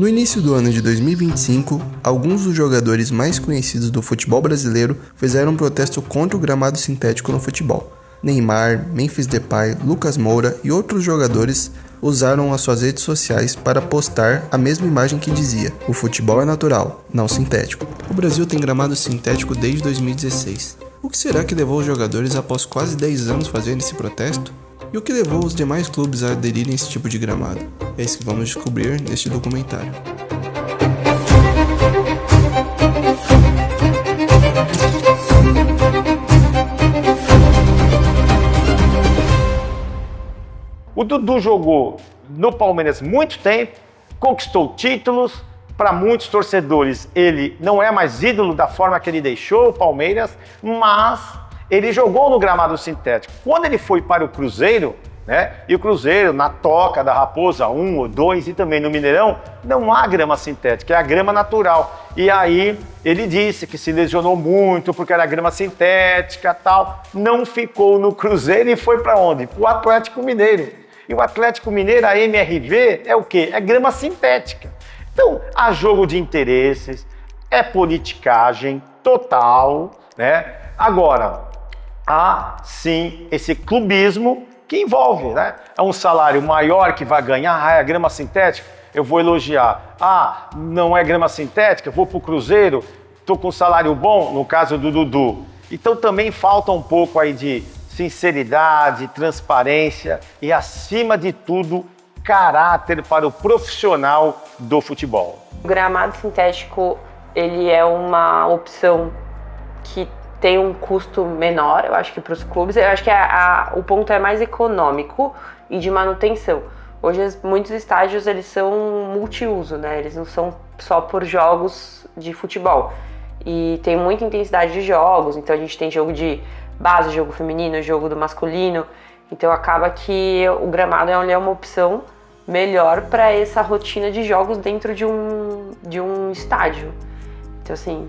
No início do ano de 2025, alguns dos jogadores mais conhecidos do futebol brasileiro fizeram um protesto contra o gramado sintético no futebol. Neymar, Memphis Depay, Lucas Moura e outros jogadores usaram as suas redes sociais para postar a mesma imagem que dizia: o futebol é natural, não sintético. O Brasil tem gramado sintético desde 2016. O que será que levou os jogadores após quase 10 anos fazerem esse protesto? E o que levou os demais clubes a aderirem a esse tipo de gramado? É isso que vamos descobrir neste documentário. O Dudu jogou no Palmeiras muito tempo, conquistou títulos. Para muitos torcedores, ele não é mais ídolo da forma que ele deixou o Palmeiras, mas ele jogou no gramado sintético. Quando ele foi para o Cruzeiro, né, e o Cruzeiro, na Toca da Raposa 1 ou 2 e também no Mineirão, não há grama sintética, é a grama natural. E aí ele disse que se lesionou muito porque era grama sintética e tal. Não ficou no Cruzeiro e foi para onde? Para o Atlético Mineiro. E o Atlético Mineiro, a MRV, é o quê? É grama sintética. Então, há jogo de interesses, é politicagem total, né? Agora, há sim esse clubismo que envolve, né? É um salário maior que vai ganhar, é grama sintética, eu vou elogiar. Não é grama sintética, eu vou pro Cruzeiro, tô com salário bom, no caso do Dudu. Então também falta um pouco aí de sinceridade, transparência e, acima de tudo, caráter para o profissional do futebol. O gramado sintético, ele é uma opção que tem um custo menor, eu acho que para os clubes. Eu acho que o ponto é mais econômico e de manutenção. Hoje, muitos estádios, eles são multiuso, né? Eles não são só por jogos de futebol. E tem muita intensidade de jogos, então a gente tem jogo de base, jogo feminino, jogo do masculino. Então acaba que o gramado é uma opção melhor para essa rotina de jogos dentro de um estádio. Então assim,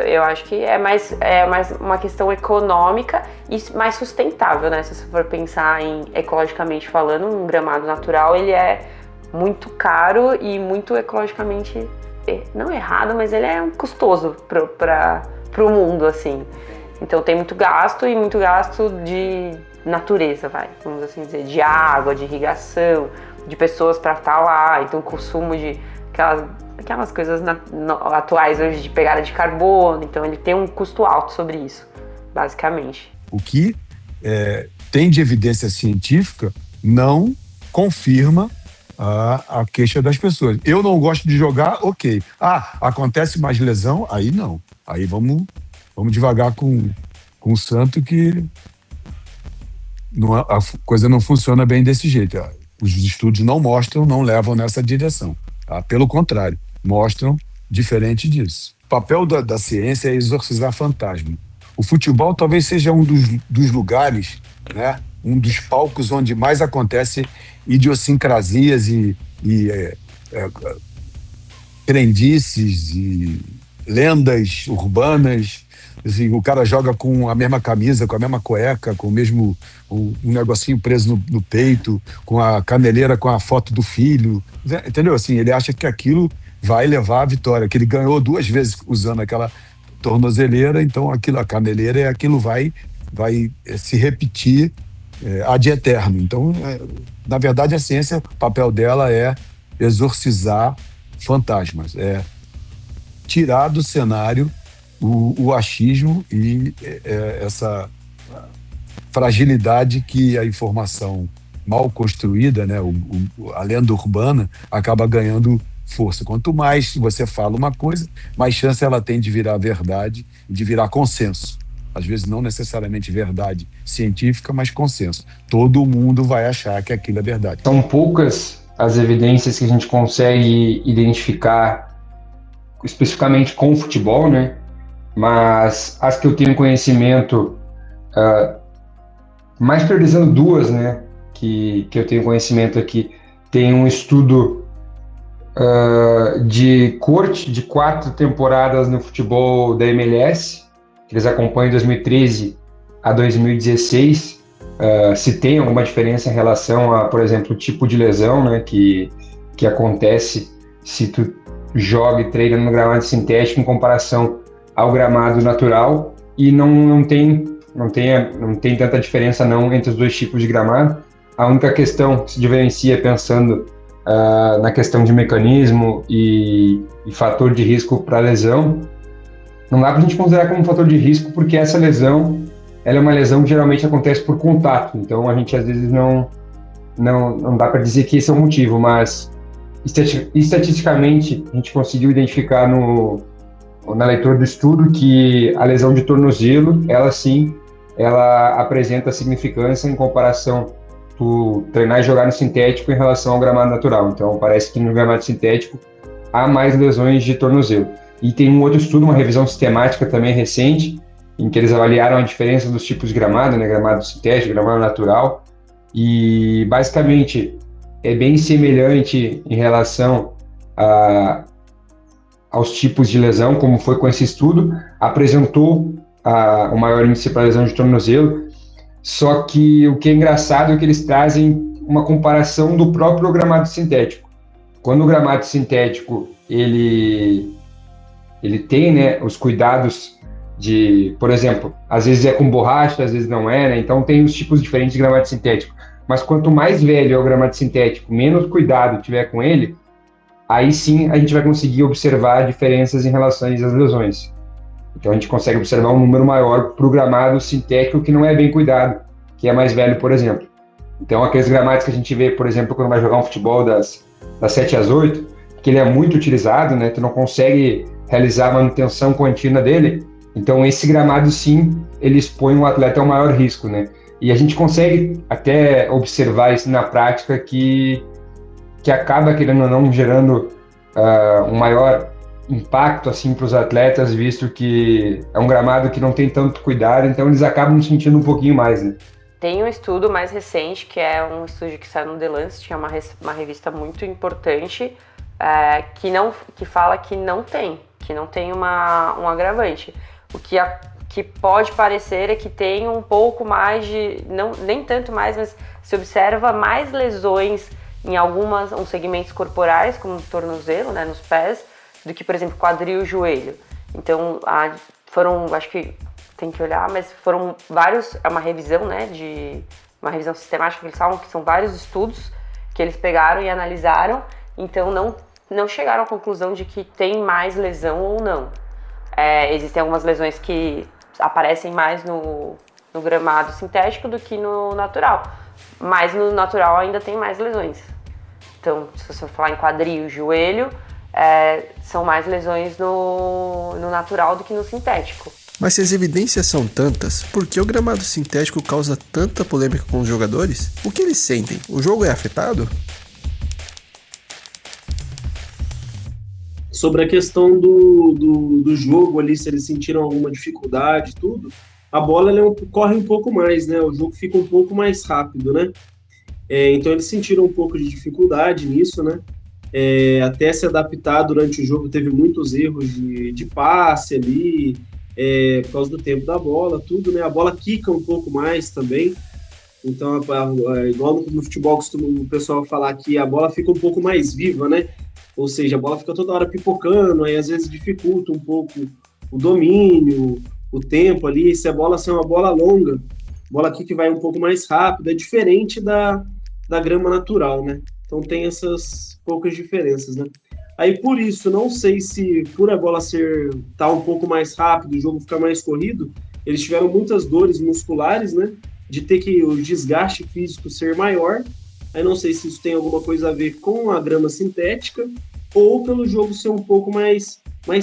eu acho que é mais uma questão econômica e mais sustentável, né? Se você for pensar ecologicamente falando, um gramado natural, ele é muito caro e muito ecologicamente, não errado, mas ele é custoso para o mundo, assim. Então tem muito gasto de natureza, vamos assim dizer, de água, de irrigação, de pessoas para estar lá, então o consumo de aquelas coisas atuais hoje de pegada de carbono, então ele tem um custo alto sobre isso, basicamente. O que tem de evidência científica não confirma a queixa das pessoas. Eu não gosto de jogar, ok. Acontece mais lesão? Aí não. Aí vamos devagar com o santo, que a coisa não funciona bem desse jeito. Os estudos não levam nessa direção. Tá? Pelo contrário, mostram diferente disso. O papel da ciência é exorcizar fantasma. O futebol talvez seja um dos lugares, né, um dos palcos onde mais acontece idiosincrasias e crendices e lendas urbanas. Assim, o cara joga com a mesma camisa, com a mesma cueca, com o mesmo um negocinho preso no peito, com a caneleira com a foto do filho, entendeu? Assim, ele acha que aquilo vai levar à vitória, que ele ganhou 2 vezes usando aquela tornozeleira, então a caneleira aquilo vai se repetir ad eterno. Então, na verdade, a ciência, o papel dela é exorcizar fantasmas, é tirar do cenário o achismo e essa fragilidade que a informação mal construída, né, a lenda urbana, acaba ganhando força. Quanto mais você fala uma coisa, mais chance ela tem de virar verdade e de virar consenso. Às vezes não necessariamente verdade científica, mas consenso. Todo mundo vai achar que aquilo é verdade. São poucas as evidências que a gente consegue identificar especificamente com o futebol, né? Mas as que eu tenho conhecimento, mais priorizando 2, né, que eu tenho conhecimento aqui, tem um estudo de corte de 4 temporadas no futebol da MLS, que eles acompanham de 2013 a 2016, se tem alguma diferença em relação a, por exemplo, o tipo de lesão, né, que acontece se tu joga e treina no gramado sintético em comparação ao gramado natural, e não tem tanta diferença não entre os dois tipos de gramado. A única questão que se diferencia pensando na questão de mecanismo e fator de risco para lesão, não dá para a gente considerar como fator de risco, porque essa lesão ela é uma lesão que geralmente acontece por contato, então a gente às vezes não dá para dizer que esse é o motivo, mas estatisticamente a gente conseguiu identificar na leitura do estudo que a lesão de tornozelo, ela apresenta significância em comparação tu treinar e jogar no sintético em relação ao gramado natural. Então parece que no gramado sintético há mais lesões de tornozelo. E tem um outro estudo, uma revisão sistemática também recente, em que eles avaliaram a diferença dos tipos de gramado, né, gramado sintético, gramado natural, e basicamente é bem semelhante em relação aos tipos de lesão, como foi com esse estudo, apresentou o maior índice para lesão de tornozelo, só que o que é engraçado é que eles trazem uma comparação do próprio gramado sintético. Quando o gramado sintético ele tem, né, os cuidados de, por exemplo, às vezes é com borracha, às vezes não é, né? Então tem os tipos diferentes de gramado sintético. Mas quanto mais velho é o gramado sintético, menos cuidado tiver com ele, aí sim a gente vai conseguir observar diferenças em relação às lesões. Então a gente consegue observar um número maior para o gramado sintético que não é bem cuidado, que é mais velho, por exemplo. Então aqueles gramados que a gente vê, por exemplo, quando vai jogar um futebol das 7 às 8, que ele é muito utilizado, né? Tu não consegue realizar a manutenção contínua dele. Então esse gramado sim, ele expõe o atleta ao maior risco, né? E a gente consegue até observar isso na prática que acaba, querendo ou não, gerando um maior impacto assim para os atletas, visto que é um gramado que não tem tanto cuidado, então eles acabam sentindo um pouquinho mais, né? Tem um estudo mais recente, que é um estudo que saiu no The Lancet, que é uma revista muito importante, que fala que não tem um agravante. O que pode parecer é que tem um pouco mais de, nem tanto mais, mas se observa mais lesões em uns segmentos corporais, como o tornozelo, né, nos pés, do que, por exemplo, quadril e joelho. Então, acho que tem que olhar, mas foram vários, é uma revisão, né, uma revisão sistemática que eles falam, que são vários estudos que eles pegaram e analisaram, então não chegaram à conclusão de que tem mais lesão ou não. Existem algumas lesões que aparecem mais no gramado sintético do que no natural, mas no natural ainda tem mais lesões. Então, se você for falar em quadril e joelho, são mais lesões no natural do que no sintético. Mas se as evidências são tantas, por que o gramado sintético causa tanta polêmica com os jogadores? O que eles sentem? O jogo é afetado? Sobre a questão do jogo ali, se eles sentiram alguma dificuldade, tudo, a bola corre um pouco mais, né? O jogo fica um pouco mais rápido, né? Então eles sentiram um pouco de dificuldade nisso, né? Até se adaptar durante o jogo, teve muitos erros de passe ali, por causa do tempo da bola, tudo, né? A bola quica um pouco mais também. Então, igual no futebol costuma o pessoal falar que a bola fica um pouco mais viva, né? Ou seja, a bola fica toda hora pipocando, aí às vezes dificulta um pouco o domínio, o tempo ali. Se a bola é uma bola longa, bola aqui que vai um pouco mais rápido, é diferente da grama natural, né? Então tem essas poucas diferenças, né? Aí por isso, não sei se por a bola tá um pouco mais rápido, o jogo ficar mais corrido, eles tiveram muitas dores musculares, né? De ter que o desgaste físico ser maior. Aí não sei se isso tem alguma coisa a ver com a grama sintética ou pelo jogo ser um pouco mais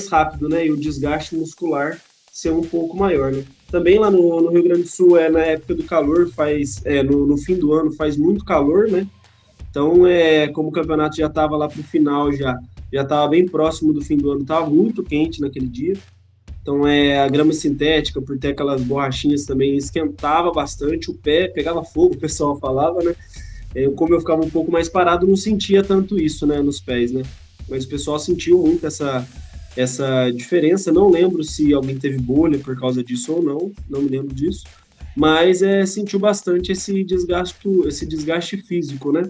rápido, né? E o desgaste muscular ser um pouco maior, né? Também lá no Rio Grande do Sul, na época do calor, no fim do ano faz muito calor, né? Então, como o campeonato já estava lá pro final, já estava bem próximo do fim do ano, estava muito quente naquele dia. Então, a grama sintética, por ter aquelas borrachinhas também, esquentava bastante, o pé pegava fogo, o pessoal falava, né? Como eu ficava um pouco mais parado, não sentia tanto isso, né, nos pés, né? Mas o pessoal sentiu muito essa diferença. Não lembro se alguém teve bolha por causa disso ou não me lembro disso. Mas sentiu bastante esse desgaste físico, né?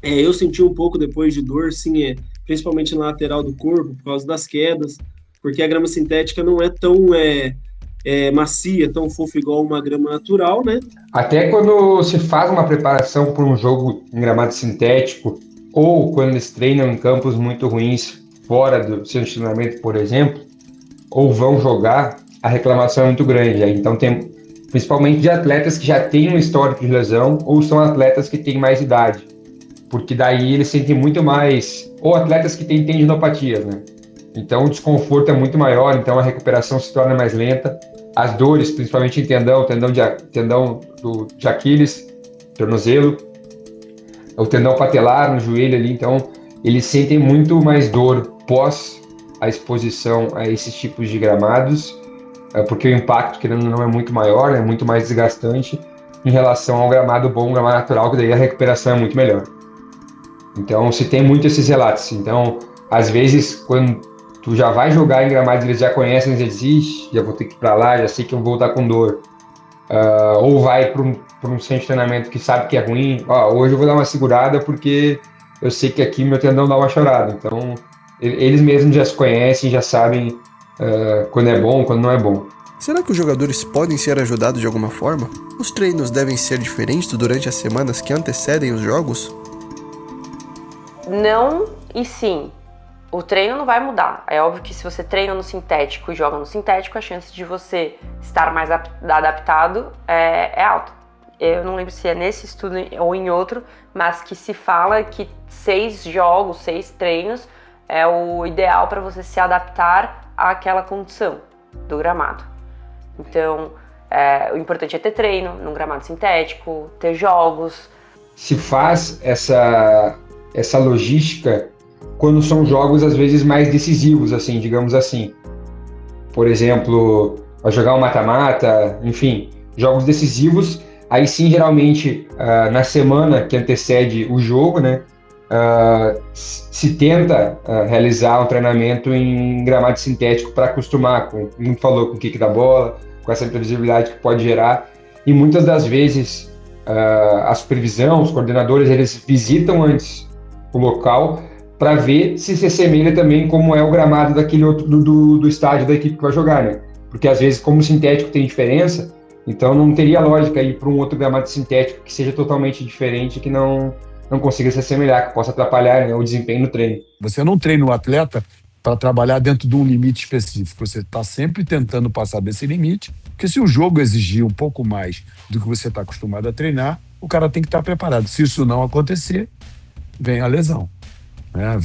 Eu senti um pouco depois de dor, sim, principalmente na lateral do corpo, por causa das quedas, porque a grama sintética não é tão macia, tão fofa igual uma grama natural, né? Até quando se faz uma preparação para um jogo em gramado sintético, ou quando eles treinam em campos muito ruins, fora do seu treinamento, por exemplo, ou vão jogar, a reclamação é muito grande. Então tem principalmente de atletas que já têm um histórico de lesão, ou são atletas que têm mais idade, porque daí eles sentem muito mais, ou atletas que têm tendinopatias, né? Então o desconforto é muito maior, então a recuperação se torna mais lenta. As dores, principalmente em tendão de Aquiles, tornozelo, o tendão patelar no joelho ali, então eles sentem muito mais dor pós a exposição a esses tipos de gramados, porque o impacto, querendo ou não, é muito maior, é muito mais desgastante em relação ao gramado bom, gramado natural, que daí a recuperação é muito melhor. Então se tem muito esses relatos. Então, às vezes, quando tu já vai jogar em gramados, eles já conhecem, eles dizem, já vou ter que ir para lá, já sei que eu vou estar com dor. Ou vai para um centro de treinamento que sabe que é ruim, hoje eu vou dar uma segurada porque eu sei que aqui meu tendão dá uma chorada. Então, eles mesmos já se conhecem, já sabem quando é bom, quando não é bom. Será que os jogadores podem ser ajudados de alguma forma? Os treinos devem ser diferentes durante as semanas que antecedem os jogos? Não e sim. O treino não vai mudar. É óbvio que se você treina no sintético e joga no sintético, a chance de você estar mais adaptado é alta. Eu não lembro se é nesse estudo ou em outro, mas que se fala que 6 jogos, 6 treinos é o ideal para você se adaptar àquela condição do gramado. Então, o importante é ter treino no gramado sintético, ter jogos. Se faz essa logística quando são jogos, às vezes, mais decisivos, assim, digamos assim. Por exemplo, vai jogar um mata-mata, enfim, jogos decisivos. Aí sim, geralmente, na semana que antecede o jogo, né, se tenta realizar um treinamento em gramado sintético para acostumar, como tu falou, com o kick da bola, com essa imprevisibilidade que pode gerar. E muitas das vezes, a supervisão, os coordenadores, eles visitam antes o local para ver se assemelha também como é o gramado daquele outro do estádio da equipe que vai jogar, né? Porque às vezes, como o sintético tem diferença, então não teria lógica ir para um outro gramado sintético que seja totalmente diferente, que não consiga se assemelhar, que possa atrapalhar, né, o desempenho no treino. Você não treina o atleta para trabalhar dentro de um limite específico. Você está sempre tentando passar desse limite, porque se o jogo exigir um pouco mais do que você está acostumado a treinar, o cara tem que estar preparado. Se isso não acontecer, vem a lesão. Né?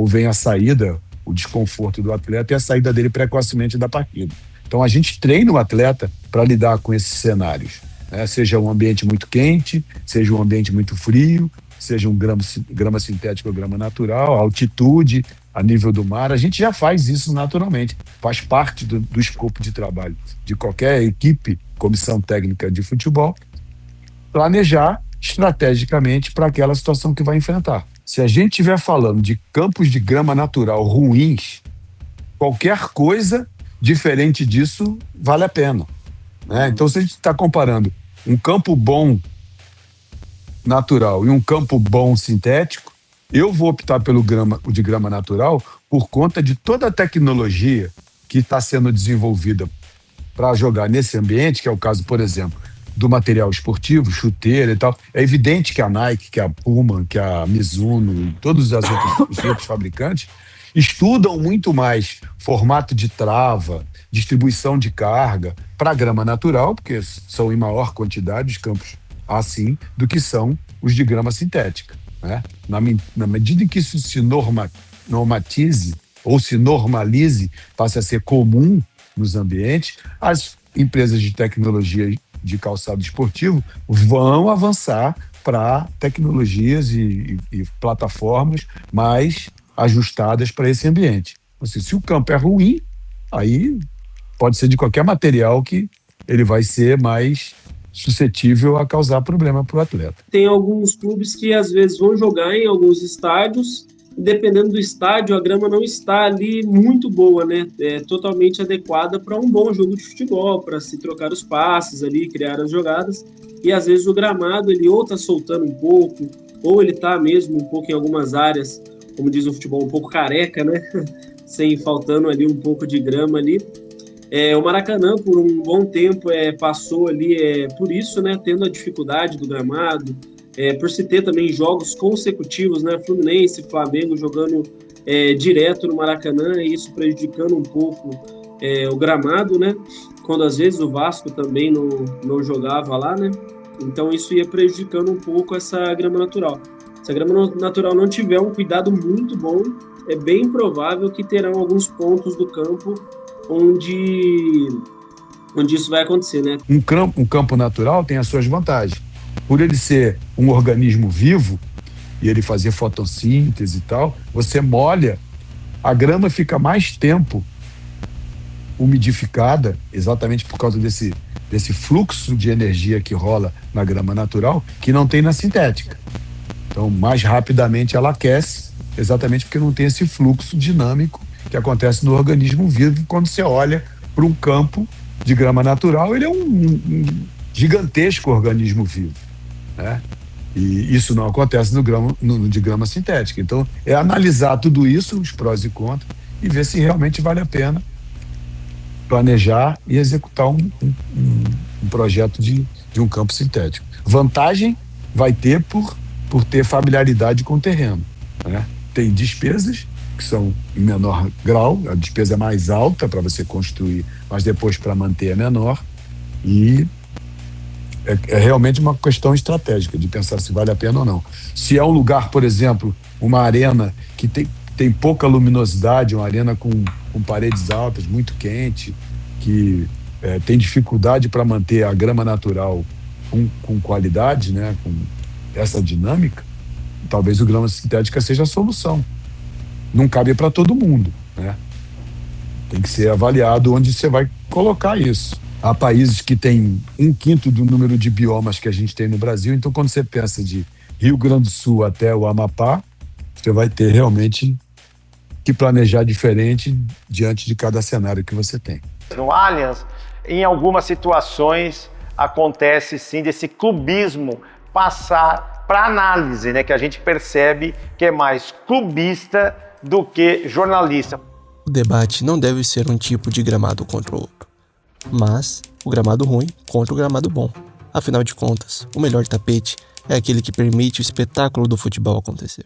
Vem a saída, o desconforto do atleta e a saída dele precocemente da partida. Então a gente treina o atleta para lidar com esses cenários, né? Seja um ambiente muito quente, seja um ambiente muito frio, seja um grama sintético ou grama natural, altitude, a nível do mar. A gente já faz isso naturalmente, faz parte do escopo de trabalho de qualquer equipe, comissão técnica de futebol, planejar estrategicamente para aquela situação que vai enfrentar. Se a gente estiver falando de campos de grama natural ruins, qualquer coisa diferente disso vale a pena, né? Então, se a gente está comparando um campo bom natural e um campo bom sintético, eu vou optar pelo de grama natural por conta de toda a tecnologia que está sendo desenvolvida para jogar nesse ambiente, que é o caso, por exemplo, do material esportivo, chuteira e tal. É evidente que a Nike, que a Puma, que a Mizuno, todos os outros fabricantes estudam muito mais formato de trava, distribuição de carga para grama natural, porque são em maior quantidade os campos assim, do que são os de grama sintética, né? Na medida em que isso se normatize ou se normalize, passe a ser comum nos ambientes, as empresas de tecnologia de calçado esportivo vão avançar para tecnologias e plataformas mais ajustadas para esse ambiente. Ou seja, se o campo é ruim, aí pode ser de qualquer material que ele vai ser mais suscetível a causar problema para o atleta. Tem alguns clubes que às vezes vão jogar em alguns estádios, e dependendo do estádio, a grama não está ali muito boa, né? É totalmente adequada para um bom jogo de futebol, para se trocar os passes ali, criar as jogadas, e às vezes o gramado ele ou está soltando um pouco, ou ele está mesmo um pouco em algumas áreas como diz o futebol, um pouco careca, né? Sem faltando ali um pouco de grama ali. O Maracanã, por um bom tempo, passou ali por isso, né? Tendo a dificuldade do gramado, por se ter também jogos consecutivos, né? Fluminense, Flamengo jogando direto no Maracanã, e isso prejudicando um pouco o gramado, né? Quando às vezes o Vasco também não jogava lá, né? Então isso ia prejudicando um pouco essa grama natural. Se a grama natural não tiver um cuidado muito bom, é bem provável que terão alguns pontos do campo onde isso vai acontecer, né? Um campo natural tem as suas vantagens. Por ele ser um organismo vivo e ele fazer fotossíntese e tal, você molha, a grama fica mais tempo umidificada, exatamente por causa desse fluxo de energia que rola na grama natural, que não tem na sintética. Então, mais rapidamente ela aquece, exatamente porque não tem esse fluxo dinâmico que acontece no organismo vivo. Quando você olha para um campo de grama natural, ele é um gigantesco organismo vivo, né? E isso não acontece de grama sintética. Então, é analisar tudo isso, os prós e contras, e ver se realmente vale a pena planejar e executar um projeto de um campo sintético. Vantagem vai ter por ter familiaridade com o terreno, né? Tem despesas que são em menor grau, a despesa é mais alta para você construir, mas depois para manter é menor, e é realmente uma questão estratégica de pensar se vale a pena ou não. Se é um lugar, por exemplo, uma arena que tem pouca luminosidade, uma arena com paredes altas, muito quente, que tem dificuldade para manter a grama natural com qualidade, né, com essa dinâmica, talvez o grama sintética seja a solução. Não cabe para todo mundo, né? Tem que ser avaliado onde você vai colocar isso. Há países que têm 1/5 do número de biomas que a gente tem no Brasil, então quando você pensa de Rio Grande do Sul até o Amapá, você vai ter realmente que planejar diferente diante de cada cenário que você tem. No Allianz, em algumas situações, acontece sim desse clubismo passar para análise, né? Que a gente percebe que é mais clubista do que jornalista. O debate não deve ser um tipo de gramado contra o outro, mas o gramado ruim contra o gramado bom. Afinal de contas, o melhor tapete é aquele que permite o espetáculo do futebol acontecer.